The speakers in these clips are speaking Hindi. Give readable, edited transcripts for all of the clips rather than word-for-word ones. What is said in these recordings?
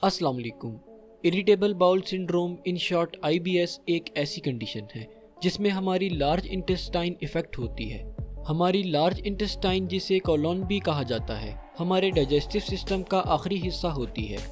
अस्सलाम वालेकुम। Irritable bowel syndrome in short IBS एक ऐसी कंडीशन है जिसमें हमारी लार्ज इंटेस्टाइन इफेक्ट होती है। हमारी लार्ज इंटेस्टाइन, जिसे कोलोन भी कहा जाता है, हमारे डाइजेस्टिव सिस्टम का आखिरी हिस्सा होती है।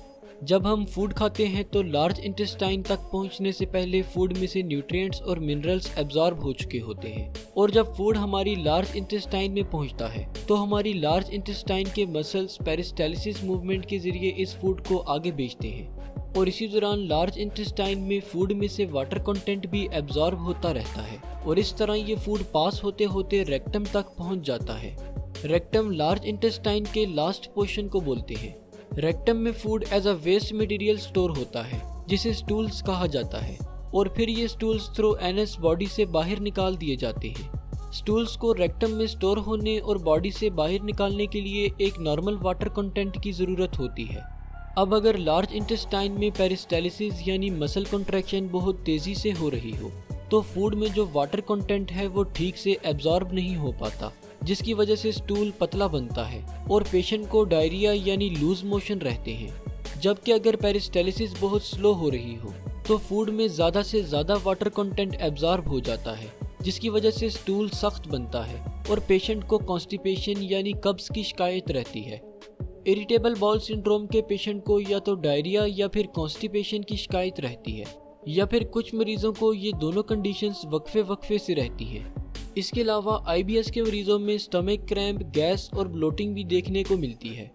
जब हम फूड खाते हैं तो लार्ज इंटेस्टाइन तक पहुंचने से पहले फूड में से न्यूट्रिएंट्स और मिनरल्स एब्जॉर्ब हो चुके होते हैं, और जब फूड हमारी लार्ज इंटेस्टाइन में पहुंचता है तो हमारी लार्ज इंटेस्टाइन के मसल्स पेरिस्टालिसिस मूवमेंट के जरिए इस फूड को आगे भेजते हैं, और इसी दौरान लार्ज इंटेस्टाइन में फूड में से वाटर कंटेंट भी एब्जॉर्ब होता रहता है, और इस तरह ये फूड पास होते होते रेक्टम तक पहुंच जाता है। रेक्टम लार्ज इंटेस्टाइन के लास्ट पोर्शन को बोलते हैं। रेक्टम में food as a waste material store होता है जिसे स्टूल्स कहा जाता है, और फिर ये स्टूल्स थ्रू एनस बॉडी से बाहर निकाल दिए जाते हैं। स्टूल्स को रेक्टम में स्टोर होने और बॉडी से बाहर निकालने के लिए एक नॉर्मल वाटर कंटेंट की ज़रूरत होती है। अब अगर लार्ज इंटेस्टाइन में पेरिस्टालिसिस यानी मसल कंट्रैक्शन बहुत तेज़ी से हो रही हो तो फूड में जो वाटर कंटेंट है वो ठीक से एब्जॉर्ब नहीं हो पाता, जिसकी वजह से स्टूल पतला बनता है और पेशेंट को डायरिया यानी लूज मोशन रहते हैं। जबकि अगर पेरिस्टालिसिस बहुत स्लो हो रही हो तो फूड में ज़्यादा से ज़्यादा वाटर कंटेंट एब्जॉर्ब हो जाता है, जिसकी वजह से स्टूल सख्त बनता है और पेशेंट को कॉन्स्टिपेशन यानी कब्ज की शिकायत रहती है। इरिटेबल बाउल सिंड्रोम के पेशेंट को या तो डायरिया या फिर कॉन्स्टिपेशन की शिकायत रहती है, या फिर कुछ मरीजों को ये दोनों कंडीशंस वक्फे वक्फे से रहती हैं। इसके अलावा IBS के मरीजों में स्टमक क्रैम्प, गैस और ब्लोटिंग भी देखने को मिलती है।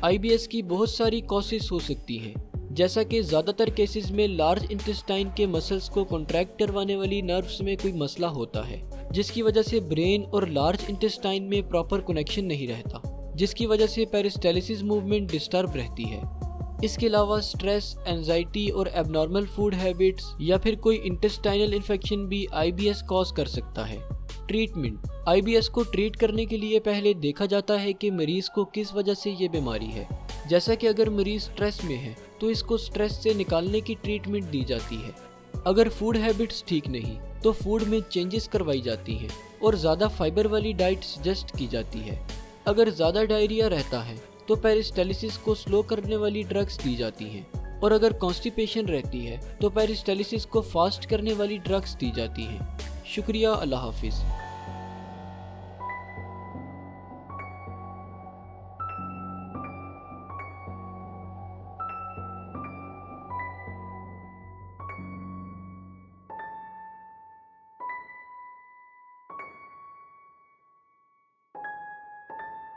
IBS की बहुत सारी कॉसेस हो सकती हैं, जैसा कि ज़्यादातर केसेस में लार्ज इंटेस्टाइन के मसल्स को कॉन्ट्रैक्ट करवाने वाली नर्व्स में कोई मसला होता है, जिसकी वजह से ब्रेन और लार्ज इंटेस्टाइन में प्रॉपर कनेक्शन नहीं रहता, जिसकी वजह से पेरिस्टालिसिस मूवमेंट डिस्टर्ब रहती है। इसके अलावा स्ट्रेस, एंजाइटी और एबनॉर्मल फूड हैबिट्स या फिर कोई इंटेस्टाइनल इन्फेक्शन भी IBS कॉज कर सकता है। ट्रीटमेंट: IBS को ट्रीट करने के लिए पहले देखा जाता है कि मरीज को किस वजह से ये बीमारी है। जैसा कि अगर मरीज स्ट्रेस में है तो इसको स्ट्रेस से निकालने की ट्रीटमेंट दी जाती है। अगर फूड हैबिट्स ठीक नहीं तो फूड में चेंजेस करवाई जाती हैं और ज़्यादा फाइबर वाली डाइट सजेस्ट की जाती है। अगर ज़्यादा डायरिया रहता है तो पेरिस्टालिसिस को स्लो करने वाली ड्रग्स दी जाती हैं, और अगर कॉन्स्टिपेशन रहती है तो पेरिस्टालिसिस को फास्ट करने वाली ड्रग्स दी जाती हैं। शुक्रिया। अल्लाह हाफिज़।